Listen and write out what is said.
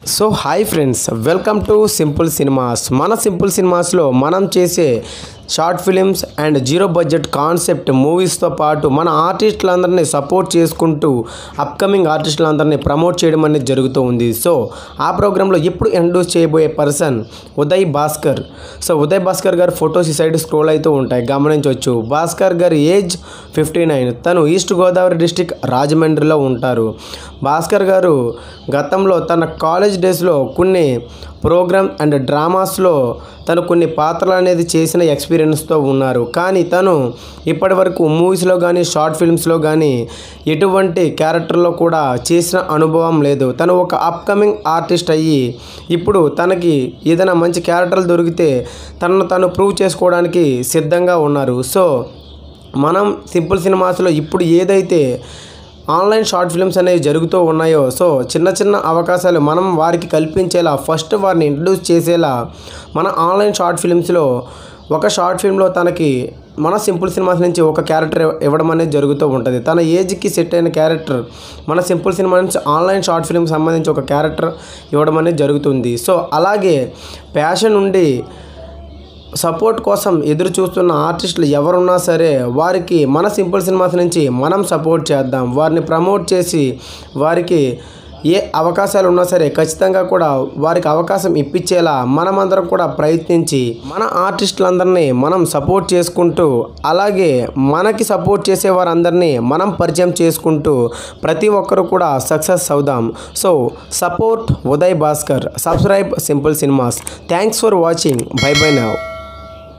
So hi friends, welcome to Simple Cinemas. మన Simple సినిమాస్లో మనం చేసే short films and zero budget concept మూవీస్తో పాటు మన ఆర్టిస్టులందరినీ సపోర్ట్ చేసుకుంటూ అప్కమింగ్ ఆర్టిస్టులందరినీ ప్రమోట్ చేయడం అనేది జరుగుతూ ఉంది. సో ఆ ప్రోగ్రాంలో ఇప్పుడు ఇంట్రడ్యూస్ చేయబోయే పర్సన్ ఉదయ్ భాస్కర్. సో ఉదయ్ భాస్కర్ గారు ఫొటోస్ ఈ సైడ్ స్క్రోల్ అవుతూ ఉంటాయి, గమనించవచ్చు. భాస్కర్ గారి ఏజ్ 59. తను ఈస్ట్ గోదావరి డిస్టిక్ రాజమండ్రిలో ఉంటారు. భాస్కర్ గారు గతంలో తన కాలేజ్ డేస్లో కొన్ని ప్రోగ్రామ్ అండ్ డ్రామాస్లో తను కొన్ని పాత్రలు అనేది చేసిన ఎక్స్పీరియన్స్తో ఉన్నారు. కానీ తను ఇప్పటి వరకు మూవీస్లో కానీ షార్ట్ ఫిల్మ్స్లో కానీ ఎటువంటి క్యారెక్టర్లో కూడా చేసిన అనుభవం లేదు. తను ఒక అప్కమింగ్ ఆర్టిస్ట్ అయ్యి ఇప్పుడు తనకి ఏదైనా మంచి క్యారెక్టర్లు దొరికితే తనను తను ప్రూవ్ చేసుకోవడానికి సిద్ధంగా ఉన్నారు. సో మనం సింపుల్ సినిమాస్లో ఇప్పుడు ఏదైతే ఆన్లైన్ షార్ట్ ఫిల్మ్స్ అనేవి జరుగుతూ ఉన్నాయో, సో చిన్న చిన్న అవకాశాలు మనం వారికి కల్పించేలా, ఫస్ట్ వారిని ఇంట్రడ్యూస్ చేసేలా మన ఆన్లైన్ షార్ట్ ఫిల్మ్స్లో ఒక షార్ట్ ఫిల్మ్లో తనకి మన సింపుల్ సినిమాస్ నుంచి ఒక క్యారెక్టర్ ఇవ్వడం అనేది జరుగుతూ ఉంటుంది. తన ఏజ్కి సెట్ అయిన క్యారెక్టర్ మన సింపుల్ సినిమా నుంచి ఆన్లైన్ షార్ట్ ఫిల్మ్కి సంబంధించి ఒక క్యారెక్టర్ ఇవ్వడం అనేది జరుగుతుంది. సో అలాగే ప్యాషన్ ఉండి సపోర్ట్ కోసం ఎదురు చూస్తున్న ఆర్టిస్టులు ఎవరున్నా సరే వారికి మన సింపుల్ సినిమాస్ నుంచి మనం సపోర్ట్ చేద్దాం. వారిని ప్రమోట్ చేసి వారికి ఏ అవకాశాలు ఉన్నా సరే ఖచ్చితంగా కూడా వారికి అవకాశం ఇప్పించేలా మనమందరం కూడా ప్రయత్నించి మన ఆర్టిస్టులందరినీ మనం సపోర్ట్ చేసుకుంటూ, అలాగే మనకి సపోర్ట్ చేసే వారందరినీ మనం పరిచయం చేసుకుంటూ ప్రతి ఒక్కరు కూడా సక్సెస్ అవుదాం. So support Uday Bhaskar, subscribe simple cinemas. Thanks for watching. By by now.